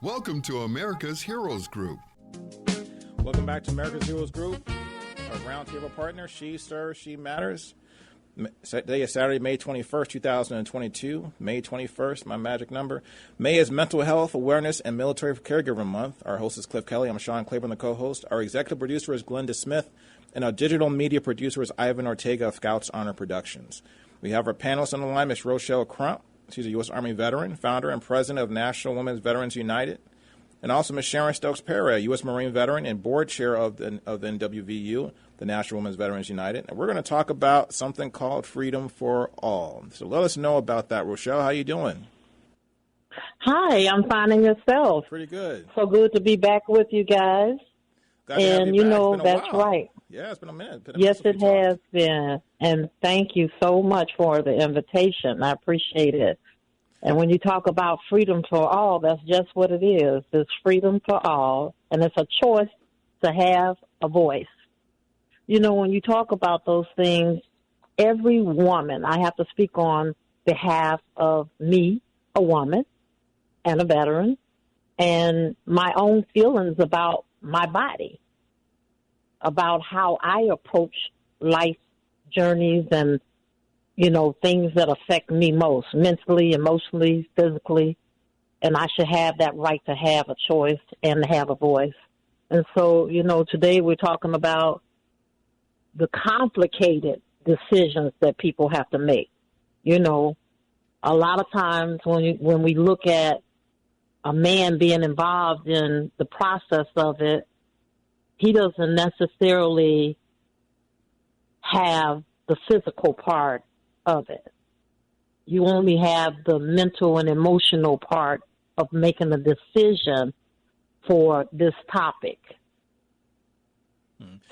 Welcome to America's Heroes Group. Welcome back to America's Heroes Group, our roundtable partner, She Serves, She Matters. Today is Saturday, May 21st, 2022. May 21st, my magic number. May is Mental Health Awareness and Military Caregiver Month. Our host is Kelley. I'm Sharon, Claiborne, the co-host. Our executive producer is Glenda Smith, and our digital media producer is Ivan Ortega of Scouts Honor Productions. We have our panelists on the line, Ms. Rochelle Crump. She's a U.S. Army veteran, founder and president of National Women's Veterans United. And also Ms. Sharon Stokes-Parry, a U.S. Marine veteran and board chair of the NWVU, the National Women's Veterans United. And we're going to talk about something called Freedom for All. So let us know about that. Rochelle, how you doing? Hi, I'm finding yourself. Pretty good. So good to be back with you guys. Glad to have you back. Know, that's while. Right. Yeah, it's been a minute. Yes, it has been. And thank you so much for the invitation. I appreciate it. And when you talk about freedom for all, that's just what it is. It's freedom for all, and it's a choice to have a voice. You know, when you talk about those things, every woman, I have to speak on behalf of me, a woman, and a veteran, and my own feelings about my body, about how I approach life journeys and, you know, things that affect me most, mentally, emotionally, physically, and I should have that right to have a choice and to have a voice. And so, you know, today we're talking about the complicated decisions that people have to make. You know, a lot of times when we look at a man being involved in the process of it, he doesn't necessarily have the physical part of it. You only have the mental and emotional part of making a decision for this topic.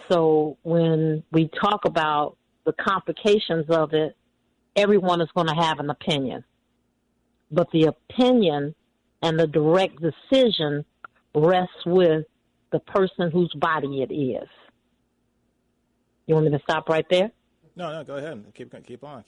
So when we talk about the complications of it, everyone is going to have an opinion. But the opinion and the direct decision rests with the person whose body it is. You want me to stop right there? No, go ahead. Keep on.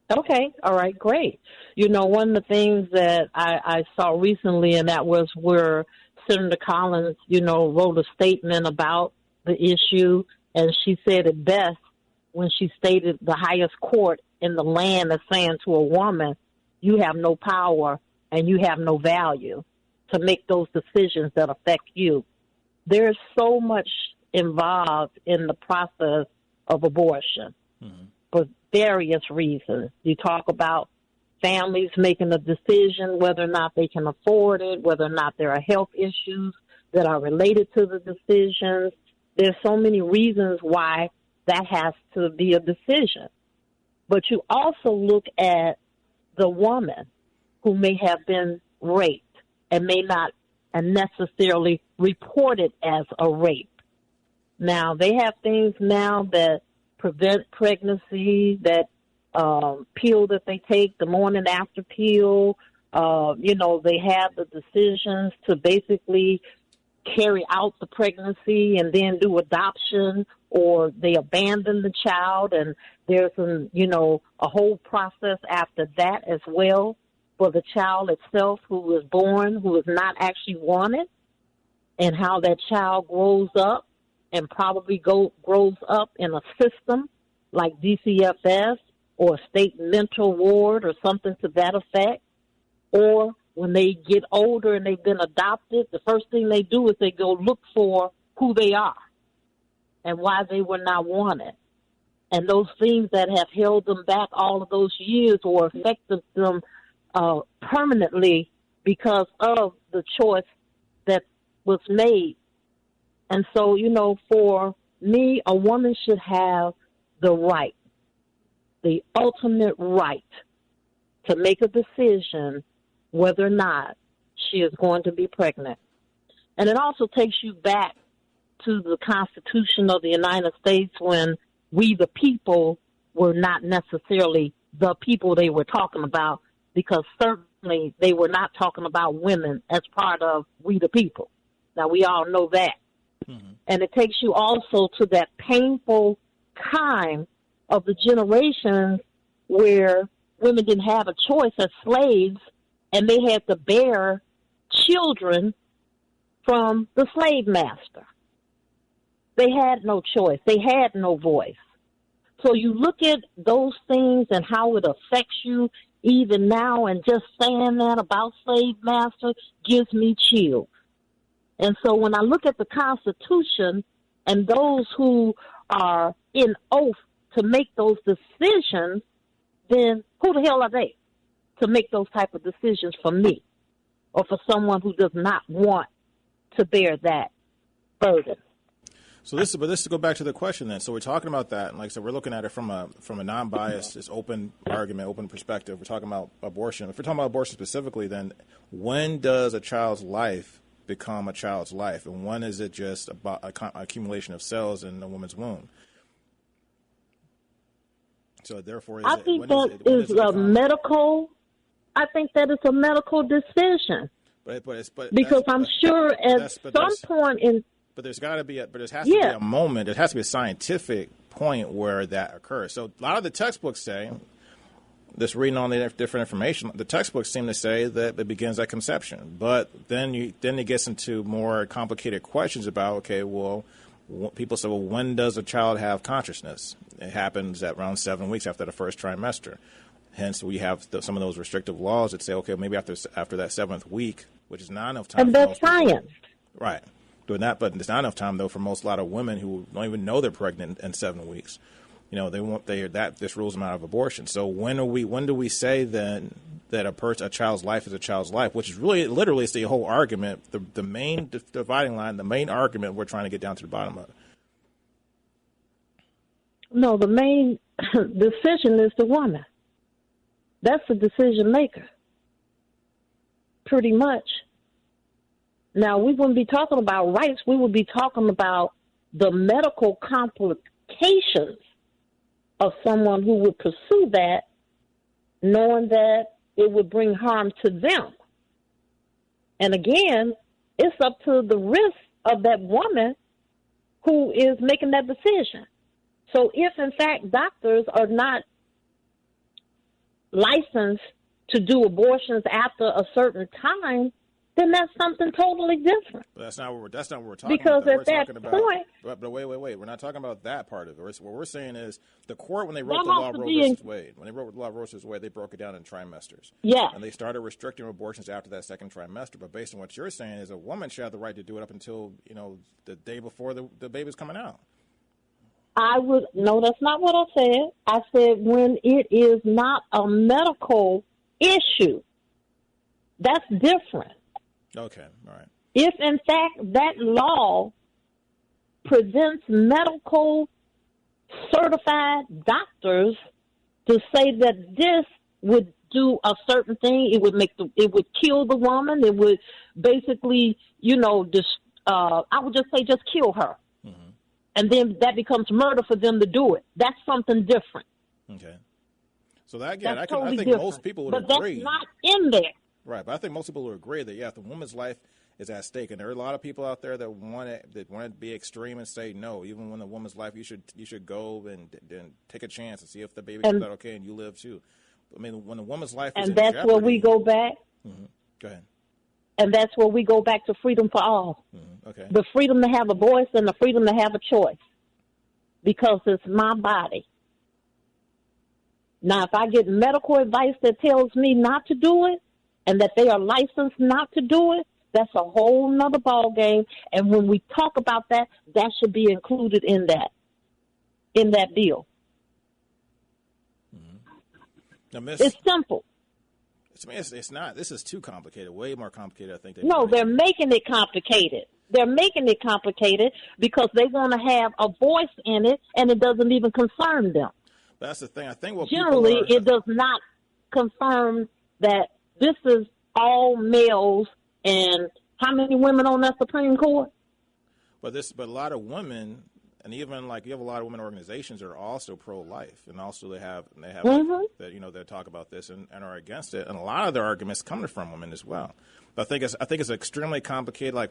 Okay. All right, great. You know, one of the things that I saw recently, and that was where Senator Collins, you know, wrote a statement about the issue, and she said it best when she stated the highest court in the land is saying to a woman, you have no power and you have no value to make those decisions that affect you. There's so much involved in the process of abortion for various reasons. You talk about families making a decision whether or not they can afford it, whether or not there are health issues that are related to the decisions. There's so many reasons why that has to be a decision. But you also look at the woman who may have been raped and may not necessarily report it as a rape. Now, they have things now that prevent pregnancy, that pill that they take, the morning after pill. You know, they have the decisions to basically carry out the pregnancy and then do adoption, or they abandon the child, and there's a whole process after that as well for the child itself who is born, who is not actually wanted, and how that child grows up and probably grows up in a system like DCFS or a state mental ward or something to that effect, or when they get older and they've been adopted, the first thing they do is they go look for who they are and why they were not wanted. And those things that have held them back all of those years or affected them permanently because of the choice that was made. And so, you know, for me, a woman should have the right, the ultimate right to make a decision whether or not she is going to be pregnant. And it also takes you back to the Constitution of the United States when we, the people, were not necessarily the people they were talking about, because certainly they were not talking about women as part of we, the people. Now, we all know that. And it takes you also to that painful time of the generations where women didn't have a choice as slaves, and they had to bear children from the slave master. They had no choice. They had no voice. So you look at those things and how it affects you even now, and just saying that about slave master gives me chills. And so when I look at the Constitution and those who are in oath to make those decisions, then who the hell are they to make those type of decisions for me or for someone who does not want to bear that burden? So this to go back to the question then. So we're talking about that, and like I said, we're looking at it from a non-biased, just open argument, open perspective. We're talking about abortion. If we're talking about abortion specifically, then when does a child's life become a child's life, and when is it just about accumulation of cells in a woman's womb? So therefore, I think that is a medical. I think that is a medical decision. Because I'm sure at some point in. But there's got to be, there has to be a moment. It has to be a scientific point where that occurs. So a lot of the textbooks say, just reading all the different information, the textbooks seem to say that it begins at conception. But then it gets into more complicated questions about, okay, well, people say, well, when does a child have consciousness? It happens at around 7 weeks after the first trimester. Hence, we have some of those restrictive laws that say, okay, maybe after that 7th week, which is not enough time. And that's science. Right. Doing that, but it's not enough time though for a lot of women who don't even know they're pregnant in 7 weeks. You know, this rules them out of abortion. So when do we say then that a child's life is a child's life, which is really literally it's the whole argument, the main dividing line, the main argument we're trying to get down to the bottom of. No, the main decision is the woman. That's the decision maker. Pretty much. Now, we wouldn't be talking about rights. We would be talking about the medical complications of someone who would pursue that, knowing that it would bring harm to them. And again, it's up to the risk of that woman who is making that decision. So if, in fact, doctors are not licensed to do abortions after a certain time, then that's something totally different. But that's not what we're talking because about. Because at that point... But wait. We're not talking about that part of it. What we're saying is the court, when they wrote the law of Roe versus Wade, they broke it down in trimesters. Yeah. And they started restricting abortions after that second trimester. But based on what you're saying is a woman should have the right to do it up until, the day before the baby's coming out. No, that's not what I said. I said when it is not a medical issue. That's different. Okay, all right. If, in fact, that law prevents medical certified doctors to say that this would do a certain thing, it would kill the woman. It would basically, I would just say just kill her. Mm-hmm. And then that becomes murder for them to do it. That's something different. Okay. So I think different. Most people would but agree. But that's not in there. Right, but I think most people would agree that, if the woman's life is at stake, and there are a lot of people out there that want to be extreme and say no, even when the woman's life, you should go and take a chance and see if the baby comes out okay and you live too. I mean, when the woman's life is in jeopardy, where we go back. Mm-hmm. Go ahead. And that's where we go back to freedom for all. Mm-hmm. Okay. The freedom to have a voice and the freedom to have a choice, because it's my body. Now, if I get medical advice that tells me not to do it, and that they are licensed not to do it, that's a whole nother ball game. And when we talk about that, that should be included in that bill. Mm-hmm. Now, it's simple. It's not. This is too complicated. Way more complicated, I think. They're making it complicated. They're making it complicated because they want to have a voice in it, and it doesn't even concern them. But that's the thing. I think generally it does not confirm that this is all males, and how many women on that Supreme Court? But a lot of women, and even you have a lot of women organizations that are also pro-life, and also they have mm-hmm. that they talk about this and are against it, and a lot of their arguments come from women as well. But I think it's extremely complicated.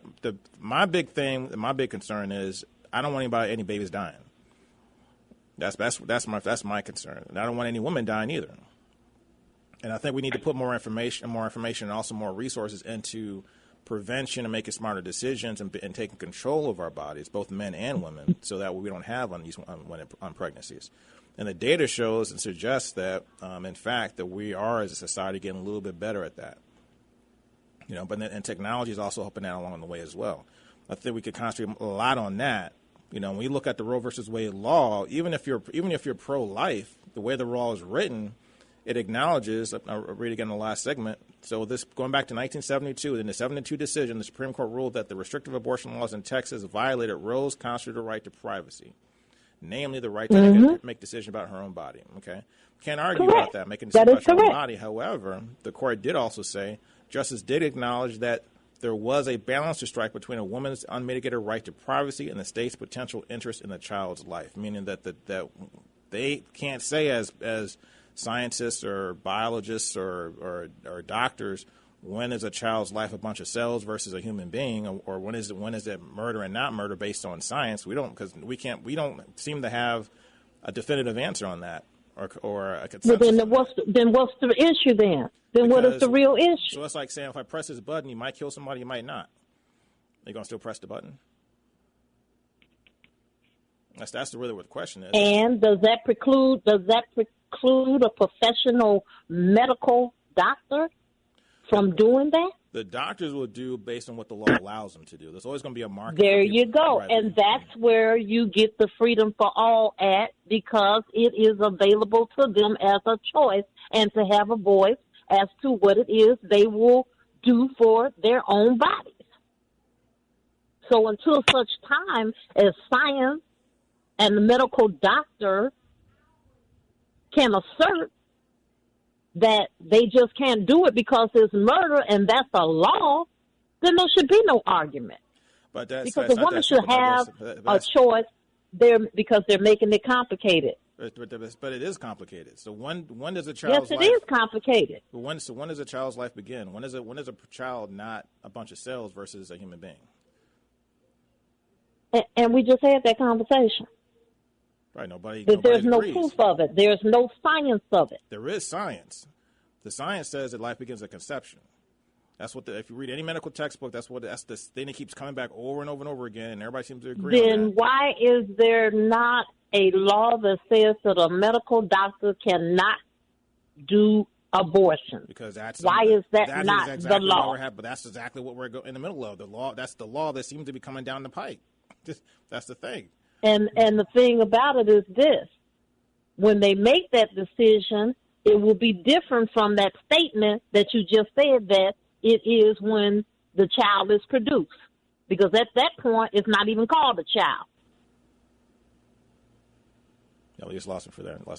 My big concern is I don't want any babies dying. That's my concern, and I don't want any women dying either. And I think we need to put more information, and also more resources into prevention and making smarter decisions and taking control of our bodies, both men and women, so that we don't have on pregnancies. And the data shows and suggests that, in fact, that we are as a society getting a little bit better at that. And technology is also helping that along the way as well. I think we could concentrate a lot on that. When we look at the Roe versus Wade law, even if you're pro-life, the way the law is written, it acknowledges. I'll read again in the last segment. So this going back to 1972, in the 72 decision, the Supreme Court ruled that the restrictive abortion laws in Texas violated Roe's constitutional right to privacy, namely the right to make decisions about her own body. Okay, can't argue about that, making decisions about her own body. However, the court did also say, justice did acknowledge that there was a balance to strike between a woman's unmitigated right to privacy and the state's potential interest in the child's life, meaning that they can't say as scientists or biologists or doctors when is a child's life a bunch of cells versus a human being, or when is it murder and not murder based on science. We don't seem to have a definitive answer on that or a consensus. Well, then what's the issue then? Then what is the real issue? So it's like saying if I press this button, you might kill somebody, you might not. Are you going to still press the button? That's really what the question is. And does that preclude a professional medical doctor from doing that? The doctors will do based on what the law allows them to do. There's always going to be a market. There you go. And that's where you get the Freedom for All Act, because it is available to them as a choice and to have a voice as to what it is they will do for their own bodies. So until such time as science and the medical doctor can assert that they just can't do it because it's murder and that's a law, then there should be no argument. But because the woman should have a choice because they're making it complicated. But it is complicated. So when does a child's life? Yes, it is complicated. When does a child's life begin? When is a child not a bunch of cells versus a human being? And we just had that conversation. Right. There's no proof of it. There's no science of it. There is science. The science says that life begins at conception. That's what if you read any medical textbook, that's the thing that keeps coming back over and over and over again, and everybody seems to agree on that. Then why is there not a law that says that a medical doctor cannot do abortion? Because why is that not exactly the law? But that's exactly what we're in the middle of. The law. That's the law that seems to be coming down the pike. That's the thing. And the thing about it is this: when they make that decision, it will be different from that statement that you just said that it is when the child is produced, because at that point it's not even called a child. Yeah, we just lost me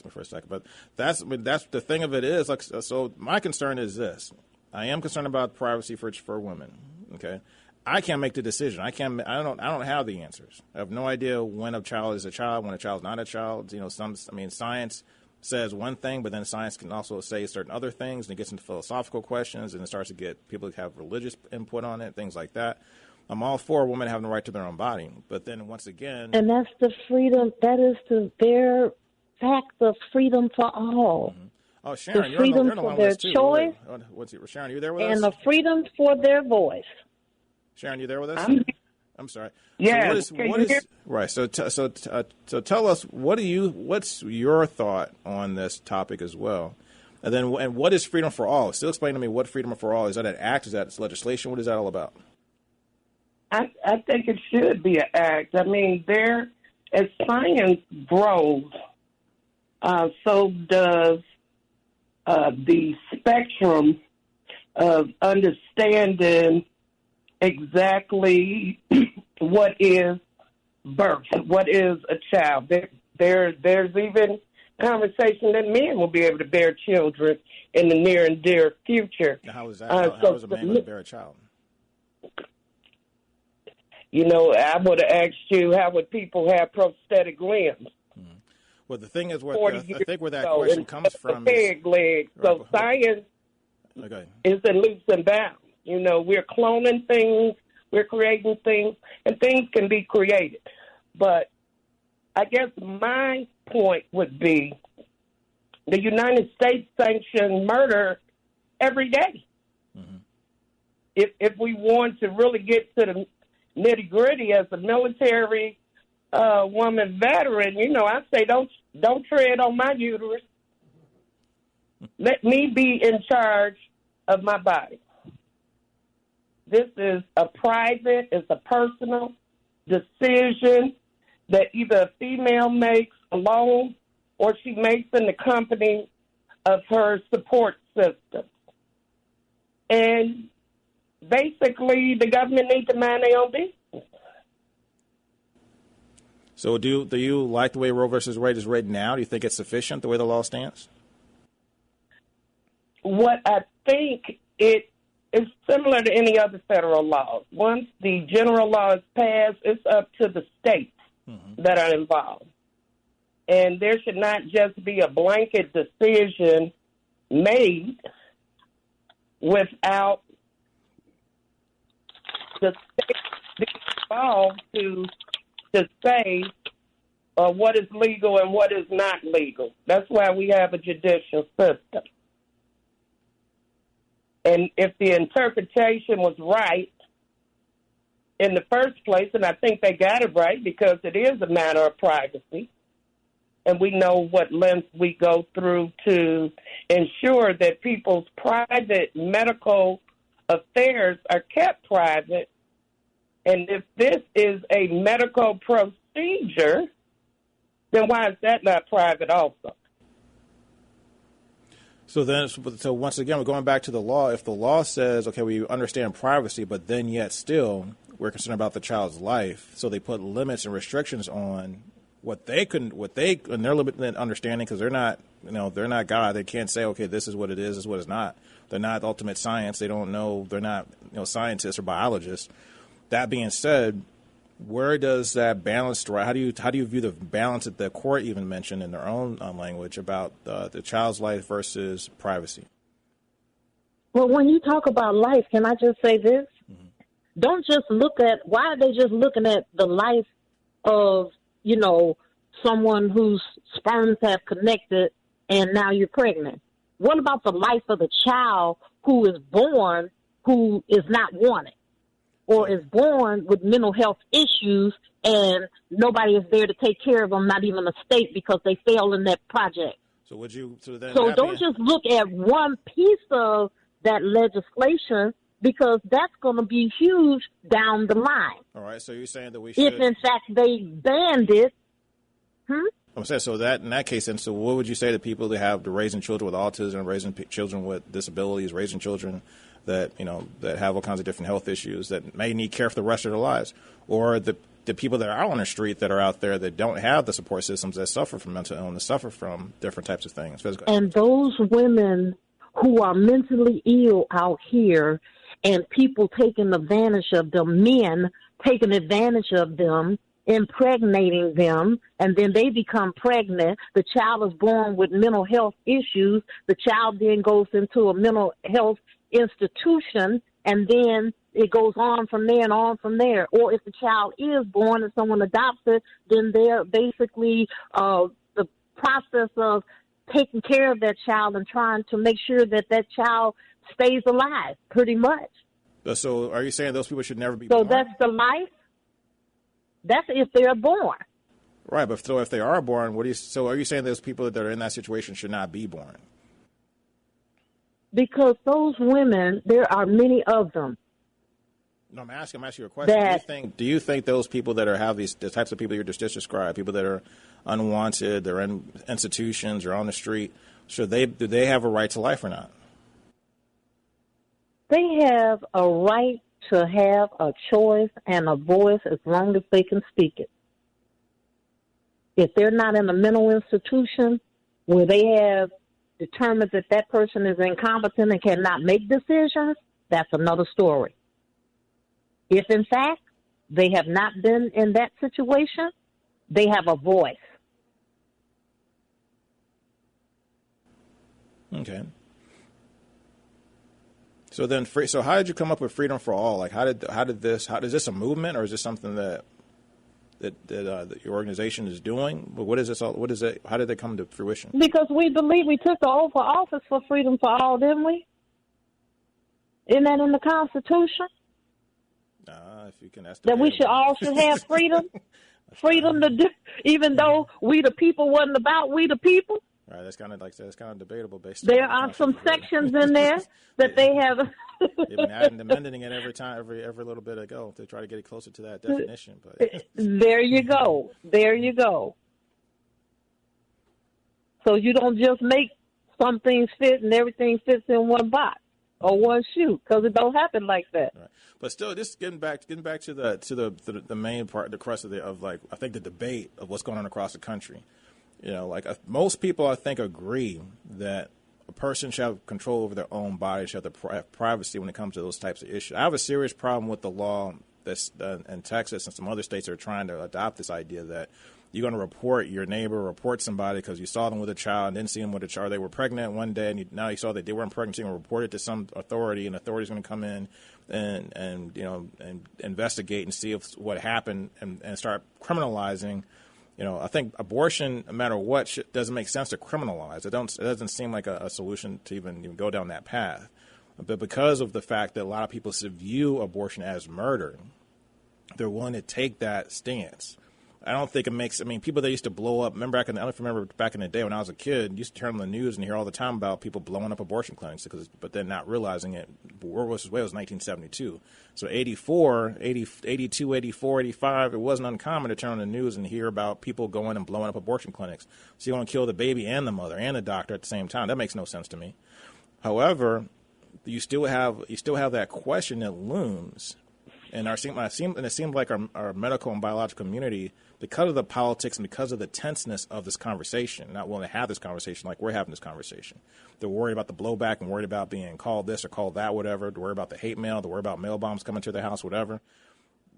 for a second. But that's the thing of it is like so. My concern is this: I am concerned about privacy for women. Okay. I can't make the decision. I don't have the answers. I have no idea when a child is a child, when a child's not a child. Science says one thing, but then science can also say certain other things, and it gets into philosophical questions, and it starts to get people to have religious input on it, things like that. I'm all for women having the right to their own body, but then once again, and that's the freedom. That is their fact of freedom for all. Mm-hmm. Oh, Sharon, the freedom you're for their choice. Sharon, are you there with us? And the freedom for their voice. Sharon, you there with us? I'm sorry. Yeah. So right? So tell us what's your thought on this topic as well, and what is freedom for all? Still explain to me what freedom for all is. That an act? Is that legislation? What is that all about? I think it should be an act. I mean, as science grows, so does the spectrum of understanding exactly what is birth, what is a child. There's even conversation that men will be able to bear children in the near and dear future. Now, how is that? How is a man going to bear a child? I would have asked you, how would people have prosthetic limbs? Mm-hmm. Well, the thing is, I think where that question comes from is leg. So science is in leaps and bounds. We're cloning things, we're creating things, and things can be created. But I guess my point would be the United States sanctions murder every day. Mm-hmm. if we want to really get to the nitty gritty as a military woman veteran, I say don't tread on my uterus. Let me be in charge of my body. This is it's a personal decision that either a female makes alone or she makes in the company of her support system. And basically, the government needs to mind their own business. So do you like the way Roe versus Wade is written now? Do you think it's sufficient, the way the law stands? What I think it is similar to any other federal laws. Once the general law is passed, it's up to the states that are involved. And there should not just be a blanket decision made without the state being involved to say what is legal and what is not legal. That's why we have a judicial system. And if the interpretation was right in the first place, and I think they got it right because it is a matter of privacy, and we know what lengths we go through to ensure that people's private medical affairs are kept private. And if this is a medical procedure, then why is that not private also? So once again, we're going back to the law. If the law says, okay, we understand privacy, but then yet still we're concerned about the child's life, so they put limits and restrictions on what they and they're limited understanding because they're not God. They can't say, okay, this is what it is, this is what it's not. They're not the ultimate science. They don't know. They're not scientists or biologists. That being said, where does that balance strike? How do you view the balance that the court even mentioned in their own language about the child's life versus privacy? Well, when you talk about life, can I just say this? Don't just look at, why are they just looking at the life of, someone whose sperms have connected and now you're pregnant? What about the life of the child who is born who is not wanted? Or is born with mental health issues and nobody is there to take care of them, not even the state, because they failed in that project. So don't just look at one piece of that legislation, because that's going to be huge down the line. All right, so you're saying that we should... If, in fact, they banned it, I'm saying, so that in that case, then, so what would you say to people that have raising children with autism, raising children with disabilities, raising children that that have all kinds of different health issues that may need care for the rest of their lives, or the people that are on the street that are out there that don't have the support systems, that suffer from mental illness, suffer from different types of things, physical. And those women who are mentally ill out here, and people taking advantage of them, men taking advantage of them, impregnating them, and then they become pregnant. The child is born with mental health issues. The child then goes into a mental health institution, and then it goes on from there and on from there. Or if the child is born and someone adopts it, then they're basically the process of taking care of that child and trying to make sure that that child stays alive, pretty much. So are you saying those people should never be born? So that's the life? That's if they're born. Right, but so if they are born, are you saying those people that are in that situation should not be born? Because those women, there are many of them. No, I'm asking you a question. That, do you think those people that have the types of people you just described, people that are unwanted, they're in institutions or on the street, do they have a right to life or not? They have a right to have a choice and a voice as long as they can speak it. If they're not in a mental institution where they have determined that that person is incompetent and cannot make decisions, that's another story. If, in fact, they have not been in that situation, they have a voice. Okay. So then, so how did you come up with Freedom for All? Like, is this a movement, or is this something that your organization is doing? But what is this all? What is it? How did it come to fruition? Because we believe we took the oath of office for Freedom for All, didn't we? Isn't that in the Constitution? If you can, that's that we should all should have freedom, freedom to do, even though we the people wasn't about we the people. Right, that's kind of like that's kind of debatable. Based there on are some sections in there that they have. They've been adding and amending it every time, every little bit ago to try to get it closer to that definition. But there you go, there you go. So you don't just make some things fit and everything fits in one box or one shoe, because it don't happen like that. Right. But still, just getting back to the main part, the crux of like I think the debate of what's going on across the country. You know, like most people, I think, agree that a person should have control over their own body, should have privacy when it comes to those types of issues. I have a serious problem with the law that's in Texas and some other states are trying to adopt this idea that you're going to report your neighbor, report somebody because you saw them with a child and didn't see them with a child. They were pregnant one day, and now you saw that they weren't pregnant. So you're going to report it to some authority, and the authority's going to come in and investigate and see what happened and start criminalizing. You know, I think abortion, no matter what, doesn't make sense to criminalize. It doesn't seem like a solution to even go down that path. But because of the fact that a lot of people view abortion as murder, they're willing to take that stance. I don't think it makes. I mean, people that used to blow up. I don't know if you remember back in the day when I was a kid, used to turn on the news and hear all the time about people blowing up abortion clinics, but then not realizing it. Roe vs. Wade was 1972. So 84, 80, 82, 84, 85, it wasn't uncommon to turn on the news and hear about people going and blowing up abortion clinics. So you want to kill the baby and the mother and the doctor at the same time. That makes no sense to me. However, you still have that question that looms. And it seems like our medical and biological community, because of the politics and because of the tenseness of this conversation, not willing to have this conversation like we're having this conversation. They're worried about the blowback and worried about being called this or called that, whatever. They're worried about the hate mail. They're worried about mail bombs coming to their house, whatever.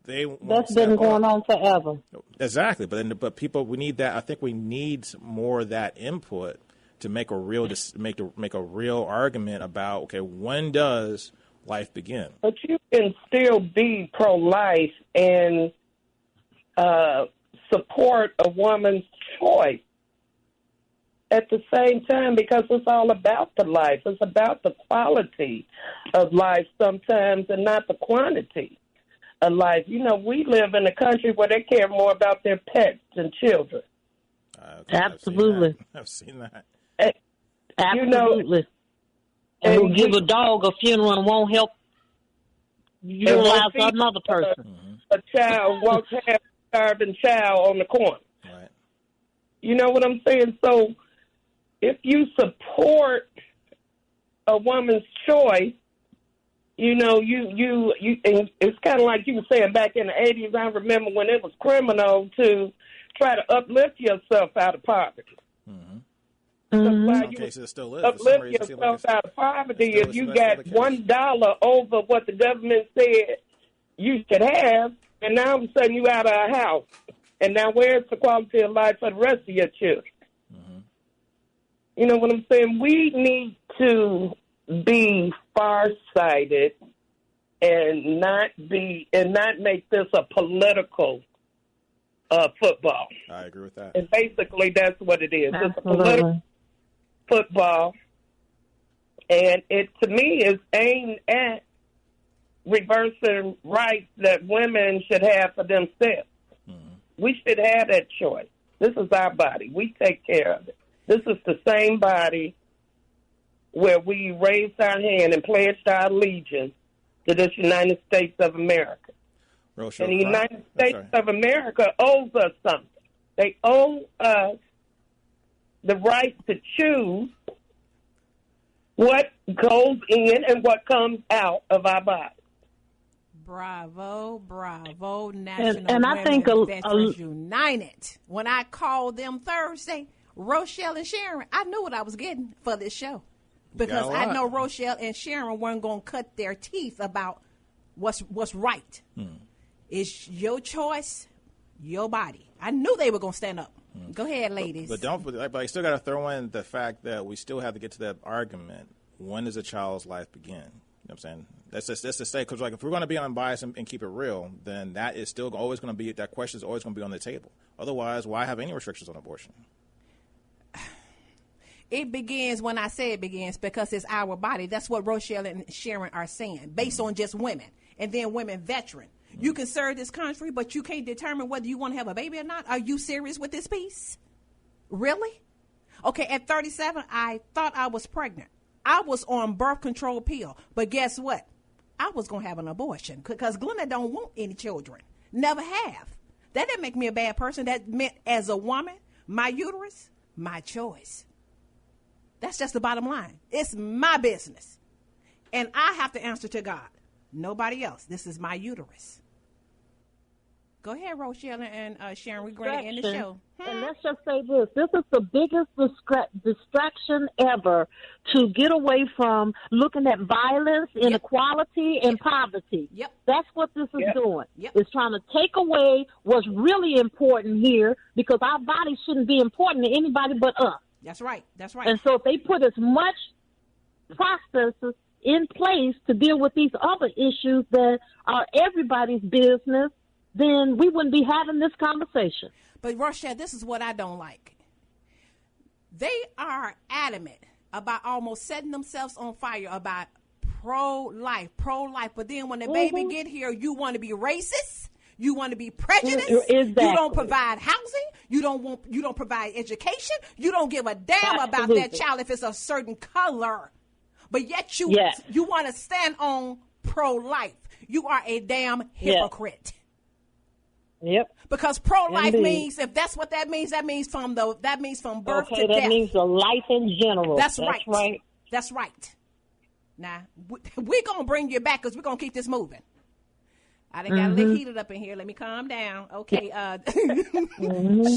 That's been going on forever. Exactly, but people, we need that. I think we need more of that input to make a real argument about, okay, when does life begin? But you can still be pro-life and support a woman's choice at the same time, because it's all about the life. It's about the quality of life sometimes and not the quantity of life. You know, we live in a country where they care more about their pets than children. Absolutely. I've seen that. Absolutely. And who give a dog a funeral and won't help utilize another person. A child won't have a starving child on the corner. Right. You know what I'm saying? So if you support a woman's choice, you know, you and it's kind of like you were saying back in the 80s. I remember when it was criminal to try to uplift yourself out of poverty. Mm-hmm. Mm-hmm. In some cases, it still is. Uplift yourself out of poverty if you got $1 over what the government said you should have, and now all of a sudden you out of a house. And now where's the quality of life for the rest of your children? Mm-hmm. You know what I'm saying? We need to be farsighted and not make this a political football. I agree with that. And basically that's what it is. Absolutely. It's a political football, and it to me is aimed at reversing rights that women should have for themselves. Mm-hmm. We should have that choice. This is our body. We take care of it. This is the same body where we raised our hand and pledged our allegiance to this United States of America. Rochelle, and the United States of America owes us something. They owe us the right to choose what goes in and what comes out of our bodies. Bravo, bravo, National and I think Veterans United. When I called them Thursday, Rochelle and Sharon, I knew what I was getting for this show. Because I know Rochelle and Sharon weren't going to cut their teeth about what's right. It's your choice, your body. I knew they were going to stand up. Go ahead, ladies. But I still got to throw in the fact that we still have to get to that argument. When does a child's life begin? You know what I'm saying? That's to say, because like if we're going to be unbiased and keep it real, then that is still always going to be, that question is always going to be on the table. Otherwise, why have any restrictions on abortion? It begins when I say it begins because it's our body. That's what Rochelle and Sharon are saying, based on just women, and then women veteran. You can serve this country, but you can't determine whether you want to have a baby or not. Are you serious with this piece? Really? Okay, at 37, I thought I was pregnant. I was on birth control pill, but guess what? I was going to have an abortion because Glenda don't want any children. Never have. That didn't make me a bad person. That meant as a woman, my uterus, my choice. That's just the bottom line. It's my business. And I have to answer to God. Nobody else. This is my uterus. Go ahead, Rochelle and Sharon. We're going to end the show. And let's just say this. This is the biggest distraction ever to get away from looking at violence, inequality, and poverty. Yep. That's what this is doing. Yep. It's trying to take away what's really important here because our bodies shouldn't be important to anybody but us. That's right. That's right. And so if they put as much processes in place to deal with these other issues that are everybody's business, then we wouldn't be having this conversation. But, Rochelle, this is what I don't like. They are adamant about almost setting themselves on fire about pro-life. But then when the baby get here, you want to be racist. You want to be prejudiced. Exactly. You don't provide housing. You don't provide education. You don't give a damn about that child if it's a certain color. But yet you want to stand on pro-life. You are a damn hypocrite. Yep. Because pro-life means, if that's what that means from birth to death. That means the life in general. That's right. That's right. Now, we're going to bring you back because we're going to keep this moving. I done got a little heated up in here. Let me calm down. Okay.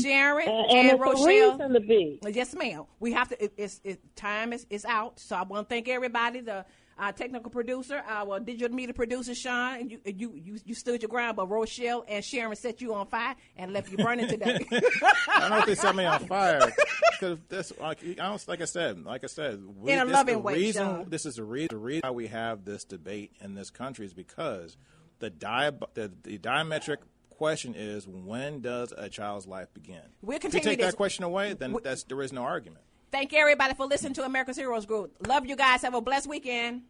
Sharon and Rochelle. To be. Yes, ma'am. We have to, time is out. So I want to thank everybody, our technical producer, our digital media producer, Sean. You stood your ground, but Rochelle and Sharon set you on fire and left you burning today. I don't know if they set me on fire because this, like I said, in a loving way. Sean. This is the reason why we have this debate in this country is because the diametric question is, when does a child's life begin? We'll if you take that question away, then there is no argument. Thank everybody for listening to America's Heroes Group. Love you guys. Have a blessed weekend.